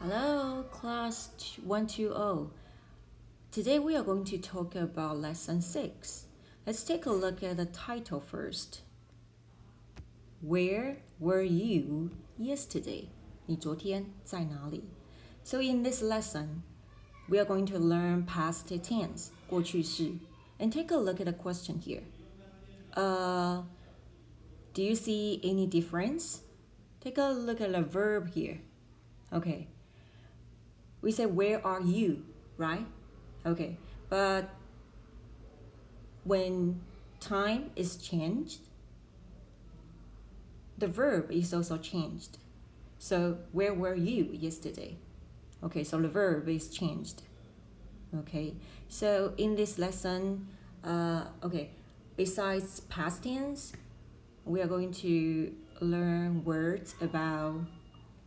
Hello, class 120. Today we are going to talk about lesson 6. Let's take a look at the title first. Where were you yesterday? 你昨天在哪里? So in this lesson, we are going to learn past tense, 过去式, and take a look at the question here. Do you see any difference? Take a look at the verb here. Okay. We say, where are you, right? Okay, but when time is changed, the verb is also changed. So, where were you yesterday? Okay, so the verb is changed. Okay, so in this lesson, besides past tense, we are going to learn words about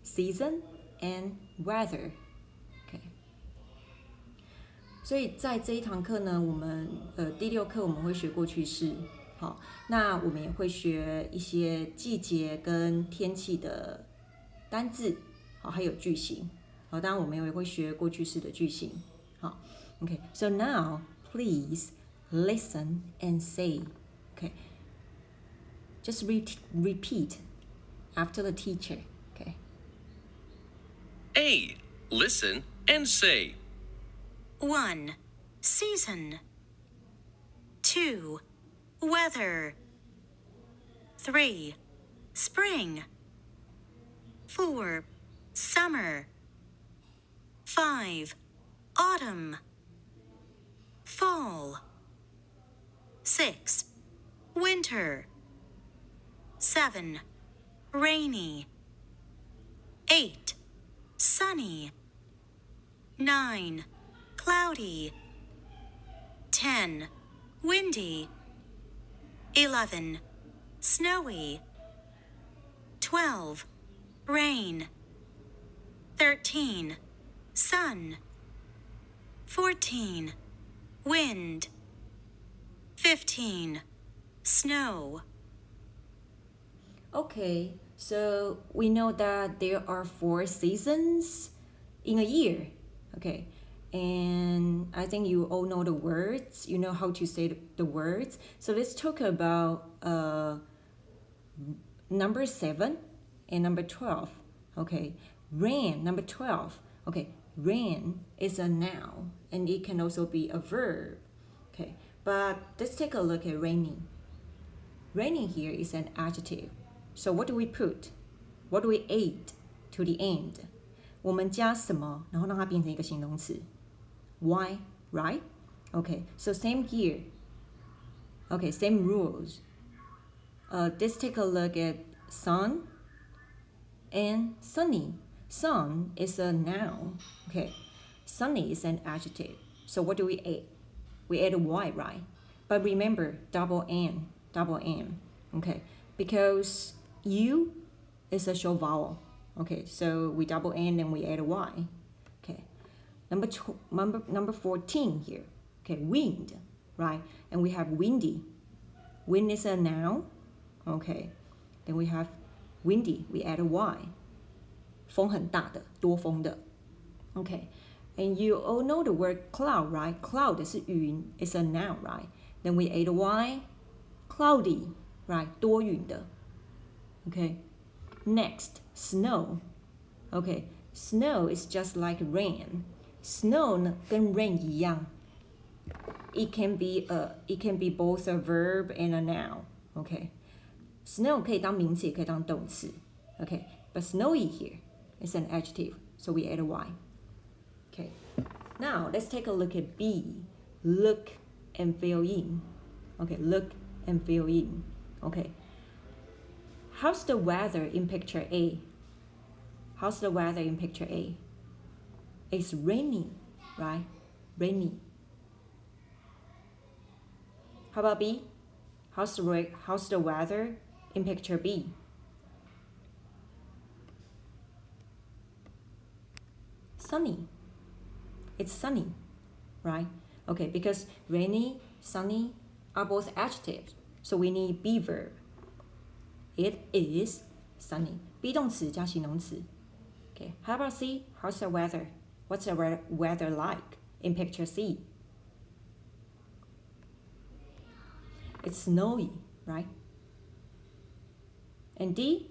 season and weather. 所以在这一堂课呢，我们第6课我们会学过去式，好，那我们也会学一些季节跟天气的单字，好，还有句型，好，当然我们也会学过去式的句型，好 ，OK， so now please listen and say, okay, just repeat after the teacher, okay. A. Listen and say. 1. Season. 2. Weather. 3. Spring. 4. Summer. 5. Autumn. Fall. 6. Winter. 7. Rainy. 8. Sunny. 9. Cloudy. 10. Windy. 11. Snowy. 12. Rain. 13. Sun. 14. Wind. 15. Snow. Okay, so we know that there are 4 seasons in a year, okay. And I think you all know the words, you know how to say the words. So let's talk about number 7 and number 12. Okay, rain, number 12. Okay, rain is a noun and it can also be a verb. Okay, but let's take a look at raining. Raining here is an adjective. So what do we put? What do we add to the end? 我们加什么，然后让它变成一个形容词？ Why, right? Okay, so same here. Okay, same rules. Let's take a look at sun and sunny. Sun is a noun. Okay, sunny is an adjective. So what do we add? We add a y, right? But remember, double N. Okay, because U is a short vowel. Okay, so we double N and we add a y. Okay. Number 14 here. Okay, wind, right? And we have windy. Wind is a noun. Okay. Then we have windy. We add a y. 风很大的，多风的。Okay. And you all know the word cloud, right? Cloud 是云 is a noun, right? Then we add a y. Cloudy, right? 多云的。Okay. Next, snow. Okay. Snow is just like rain. Snow 呢跟 rain 一样 it can be both a verb and a noun. Okay. Snow 可以当名词也可以当动词 Okay. But snowy here is an adjective, so we add a y. Okay. Now let's take a look at B. Look and fill in. Okay, look and fill in. Okay. How's the weather in picture A? How's the weather in picture A? It's rainy, right? Rainy. How about B? How's the weather in picture B? Sunny. It's sunny, right? Okay, because rainy, sunny are both adjectives, so we need be verb. It is sunny. be 动词加形容词 Okay, how about C? How's the weather? What's the weather like in picture C? It's snowy, right? And D?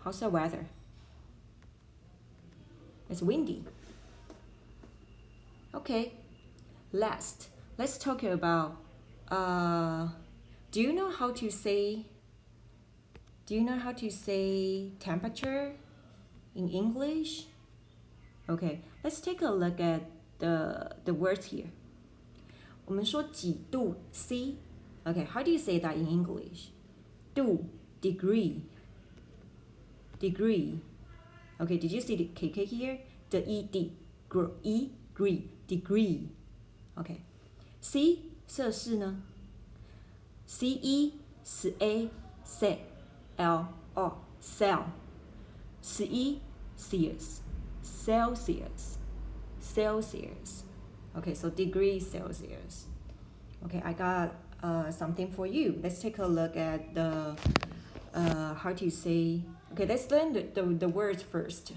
How's the weather? It's windy. Okay, last, let's talk about, do you know how to say temperature in English? Okay, let's take a look at the words here. 我们说几度 C. Okay, how do you say that in English? 度 degree. Okay, did you see the KK here? The ED, degree. Okay, C 摄氏呢 ？CE 10A L cell 11 Celsius. Okay, so degree Celsius. Okay, I got something for you. Let's take a look at the how to say. Okay, let's learn the words first.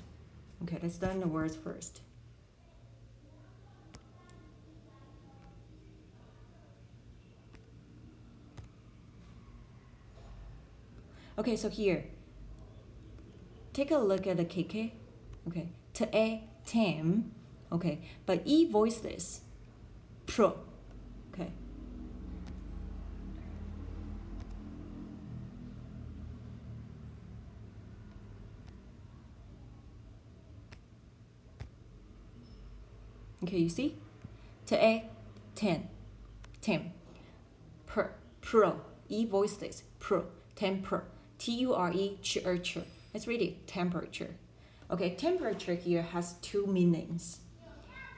Okay, let's learn the words first. Okay, so here, take a look at the KK. Okay, tem. Okay, but E voiceless. Pro. Okay. Okay, you see? Tem. Pro. E voiceless. Pro. Temper. Ture. Chur. Let's read it. Temperature. Okay, temperature here has two meanings.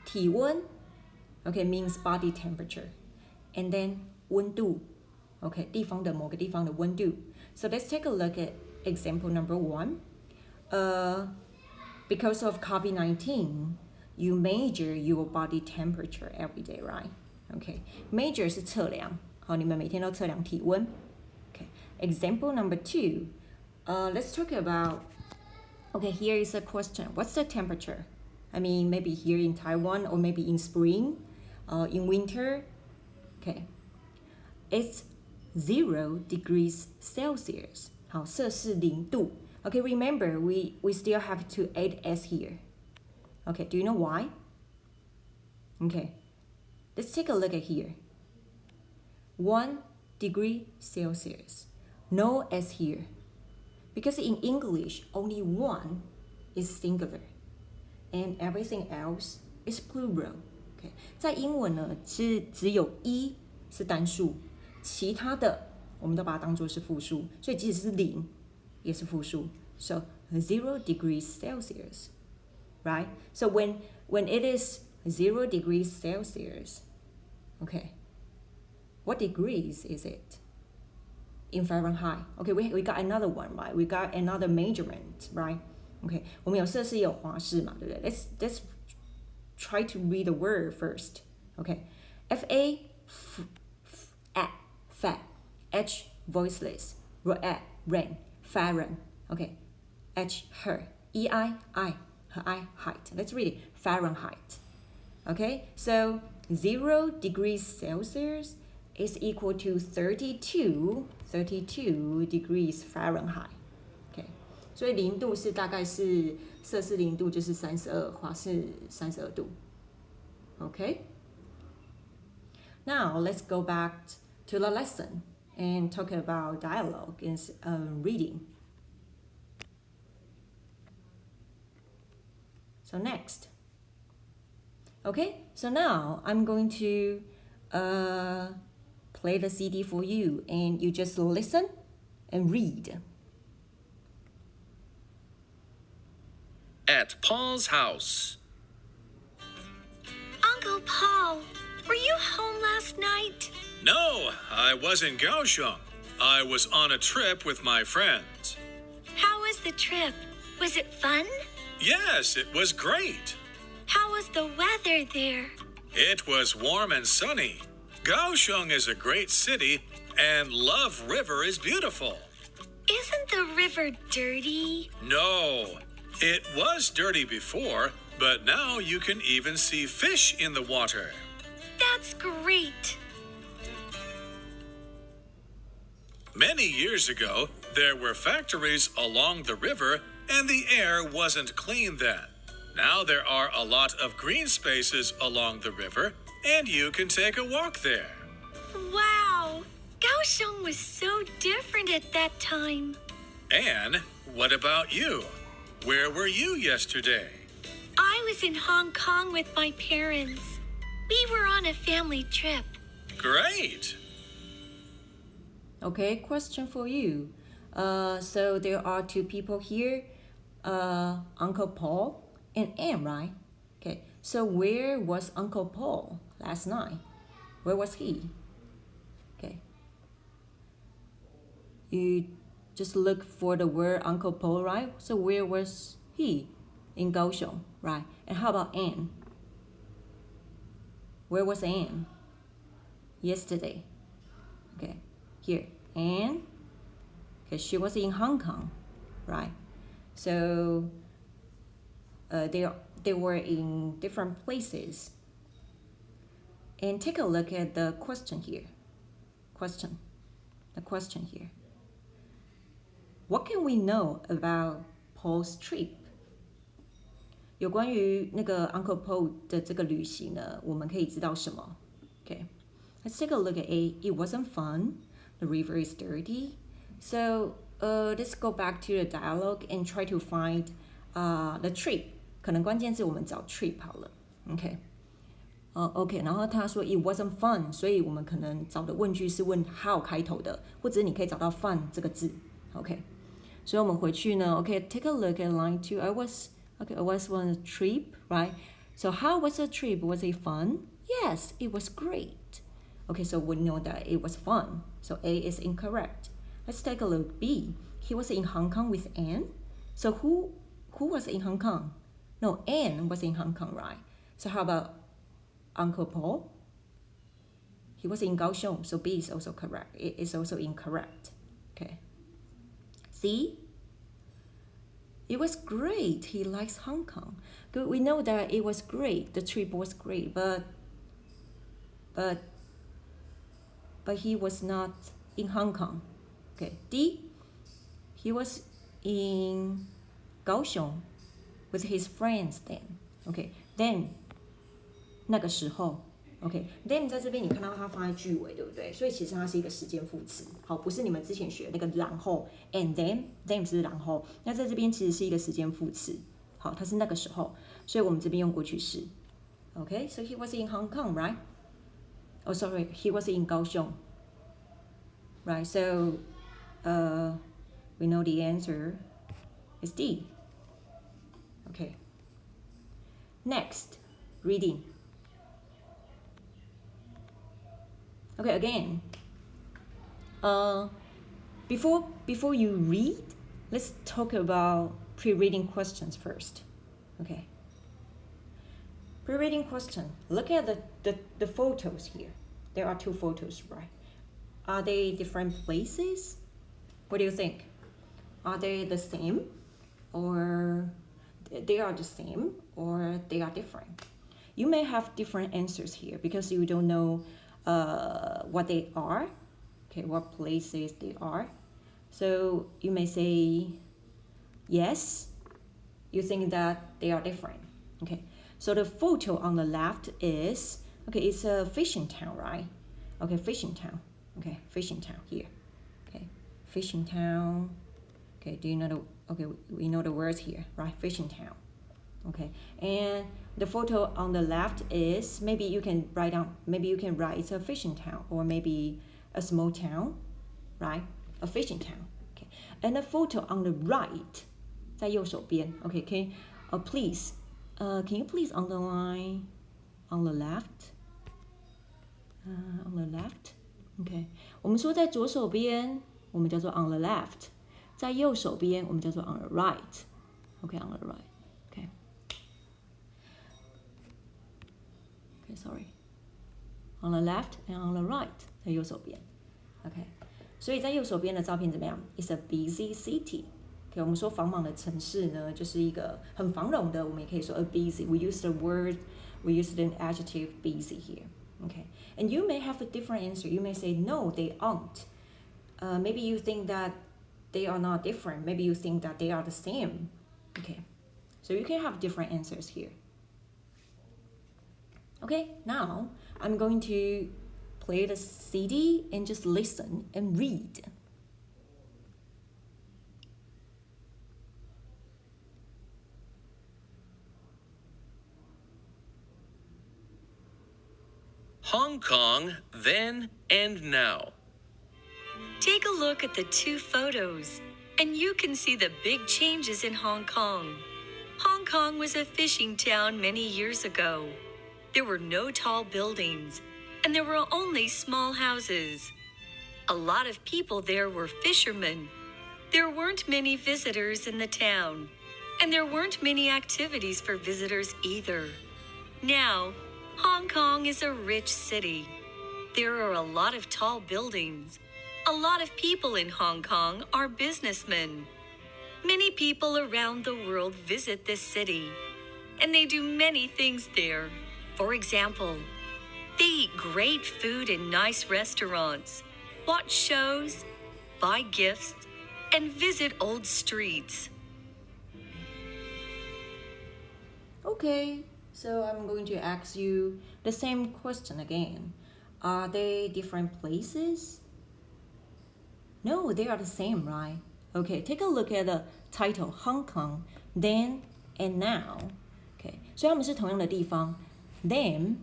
体温, okay, means body temperature. And then 温度, okay, 地方的某个地方的温度. So let's take a look at example number 1. Because of COVID-19, you measure your body temperature every day, right? Okay, measure 是测量. 好，你们每天都测量体温. Okay, example number 2. Let's talk about, okay, here is a question. What's the temperature? I mean, maybe here in Taiwan or maybe in spring, in winter. Okay, it's 0 degrees Celsius. 好，摄氏0度. Okay, remember, we still have to add S here. Okay, do you know why? Okay, let's take a look at here. 1 degree Celsius. No S here. Because in English, only 1 is singular. And everything else is plural. Okay. 在英文呢，是只有一是单数，其他的我们都把它当作是复数，所以即使是0也是复数。So 0 degrees Celsius, right? So when it is 0 degrees Celsius, okay, what degrees is it? In Fahrenheit. Okay, we got another one, right? We got another measurement, right? Okay, 我们有摄氏也有华氏嘛，对不对？ Let's try to read the word first. Okay, Fa, fat, H voiceless, rain, Fahrenheit. Okay, H her, EI her I height. Let's read it. Fahrenheit. Okay, so 0 degrees Celsius is equal to 32 degrees Fahrenheit. Okay, 所以0度是大概是摄氏0度就是32，华氏32度。Okay. Now let's go back to the lesson and talk about dialogue and reading. So next. Okay, so now I'm going to play the CD for you and you just listen and read. At Paul's house. Uncle Paul, were you home last night? No, I was in Kaohsiung. I was on a trip with my friends. How was the trip? Was it fun? Yes, it was great. How was the weather there? It was warm and sunny. Kaohsiung is a great city, and Love River is beautiful. Isn't the river dirty? No, It was dirty before, but now you can even see fish in the water. That's great. Many years ago, there were factories along the river, and the air wasn't clean then. Now there are a lot of green spaces along the river, and you can take a walk there. Wow. Kaohsiung was so different at that time. Anne, what about you? Where were you yesterday? I was in Hong Kong with my parents. We were on a family trip. Great. Okay, question for you. So there are two people here, Uncle Paul and Anne, right? Okay, so where was Uncle Paul last night? Where was he? Okay. You just look for the word Uncle Paul, right? So where was he? In Kaohsiung, right? And how about Anne? Where was Anne? Yesterday. Okay, here. Anne, because she was in Hong Kong, right? So they were in different places. And take a look at the question here. The question here. What can we know about Paul's trip? 有关于那个 Uncle Paul 的这个旅行呢，我们可以知道什么 ？Okay, let's take a look at A. It wasn't fun. The river is dirty. So let's go back to the dialogue and try to find the trip. 可能关键字我们找 trip 好了 ，OK。OK， 然后他说 it wasn't fun， 所以我们可能找的问句是问 how 开头的，或者你可以找到 fun 这个字 ，OK。所以我们回去呢 ，OK，take a look at line 2. I was on a trip, right? So how was the trip? Was it fun? Yes, it was great. Okay, so we know that it was fun. So A is incorrect. Let's take a look. B. He was in Hong Kong with Anne. So who was in Hong Kong? No, Anne was in Hong Kong, right? So how about Uncle Paul? He was in Kaohsiung, so B is also correct. It is also incorrect. Okay. C. It was great. He likes Hong Kong. Good. We know that it was great. The trip was great, but he was not in Hong Kong. Okay. D. He was in Kaohsiung with his friends then. Okay. Then 那个时候 ，OK， then 在这边你看到它放在句尾，对不对？所以其实它是一个时间副词，好，不是你们之前学的那个然后 and then 是然后，那在这边其实是一个时间副词，好，它是那个时候，所以我们这边用过去式 ，OK， so he was in Hong Kong, right? Oh, sorry, he was in Kaohsiung, right? So, we know the answer is D. Okay. Next, reading. Okay, again. Before you read, let's talk about pre-reading questions first. Okay. Pre-reading question. Look at the photos here. There are two photos, right? Are they different places? What do you think? Are they the same? Or they are the same? Or they are different? You may have different answers here because you don't know what they are, okay, what places they are. So you may say, yes, you think that they are different, okay. So the photo on the left is, okay, it's a fishing town, right? Okay, fishing town, okay, fishing town here, okay, fishing town, okay, do you know the, okay, we know the words here, right, fishing town, okay, and the photo on the left is, maybe you can write it's a fishing town, or maybe a small town, right? A fishing town. Okay. And the photo on the right, 在右手边, okay, can you please underline on the left? On the left. Okay. 我们说在左手边，我们叫做 on the left. 在右手边，我们叫做 on the right. Okay, on the right. Okay, sorry. On the left and on the right, 在右手边 ，OK， 所以在右手边的照片怎么样 ？It's a busy city. OK， 我们说繁忙的城市呢，就是一个很繁荣的，我们也可以说 a busy. We use an adjective busy here. Okay, and you may have a different answer. You may say no, they aren't. Maybe you think that they are not different. Maybe you think that they are the same. Okay, so you can have different answers here. Okay, now I'm going to play the CD and just listen and read. Hong Kong then and now. Take a look at the two photos, and you can see the big changes in Hong Kong. Hong Kong was a fishing town many years ago. There were no tall buildings, and there were only small houses. A lot of people there were fishermen. There weren't many visitors in the town, and there weren't many activities for visitors either. Now, Hong Kong is a rich city. There are a lot of tall buildings. A lot of people in Hong Kong are businessmen. Many people around the world visit this city, and they do many things there. For example, they eat great food in nice restaurants, watch shows, buy gifts, and visit old streets. Okay, so I'm going to ask you the same question again. Are they different places? No, they are the same, right? Okay, take a look at the title, Hong Kong, then and now. Okay, 所以他们是同样的地方 then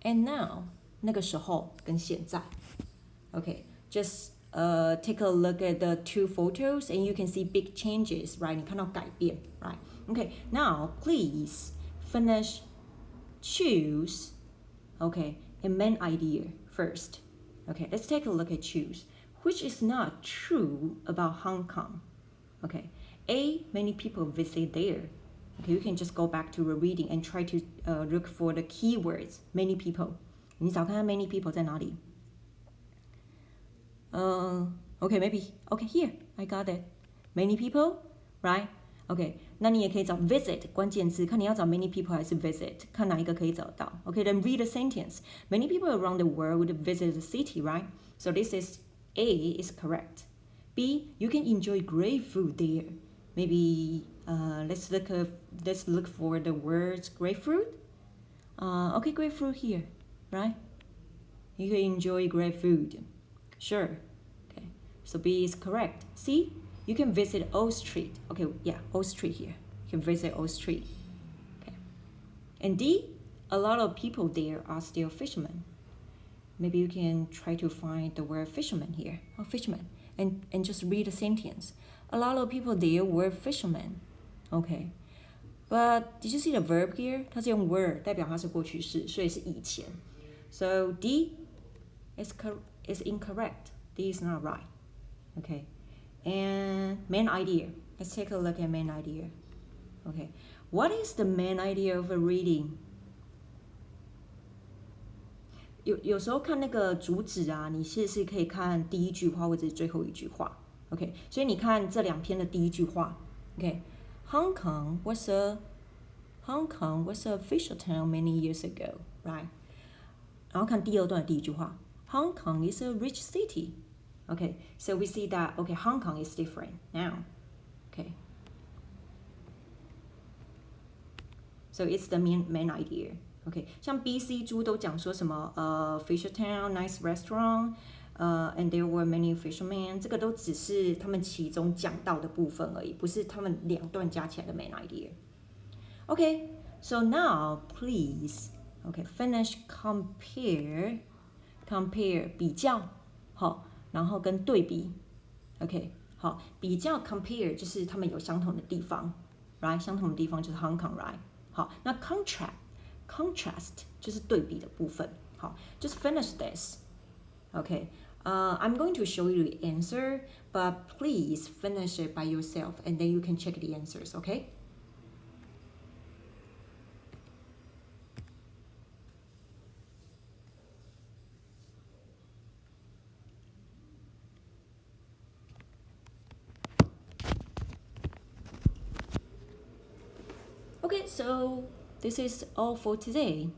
and now, 那个时候跟现在 Okay, just take a look at the two photos and you can see big changes, right? 你看到改变 right? Okay, now please finish, choose, okay, a main idea first. Okay, let's take a look at choose. Which is not true about Hong Kong? Okay, A, many people visit there. Okay, you can just go back to the reading and try to look for the keywords. Many people. 你找看看 many people 在哪里 Okay, maybe. Okay, here, I got it. Many people, right? Okay, 那你也可以找 visit 关键字，看你要找 many people 还是 visit， 看哪一个可以找到。Okay, then read the sentence. Many people around the world visit the city, right? So this is A is correct. B, you can enjoy great food there. Maybe let's look for the words grapefruit. Okay, grapefruit here, right? You can enjoy great food. Sure. Okay, so B is correct. C, you can visit Old Street. Okay, yeah, Old Street here. You can visit Old Street. Okay, and D, a lot of people there are still fishermen. Maybe you can try to find the word fisherman here, or fisherman, and just read the sentence. A lot of people there were fishermen. Okay, but did you see the verb here? 它是用 were 代表它是过去式，所以是以前。So D is incorrect. D is not right. Okay, and main idea. Let's take a look at main idea. Okay, what is the main idea of a reading? 有时候看那个主旨啊，你是可以看第一句话或者是最后一句话 ，OK？ 所以你看这两篇的第一句话 ，OK？Hong Kong was a fisher town many years ago, right？ 然后看第二段的第一句话 ，Hong Kong is a rich city, OK？ So we see that Hong Kong is different now, OK？ So it's the main idea. OK， 像 B、C、猪都讲说什么fisher town, nice restaurant, and there were many fishermen， 这个都只是他们其中讲到的部分而已，不是他们两段加起来的 main idea。OK, so now please, finish compare 比较，好，然后跟对比 ，OK， 好，比较 compare 就是他们有相同的地方 ，right？ 相同的地方就是 Hong Kong, right？ 好，那 contrast 就是对比的部分。好， just finish this. Okay, I'm going to show you the answer, but please finish it by yourself, and then you can check the answers. Okay? Okay, so this is all for today.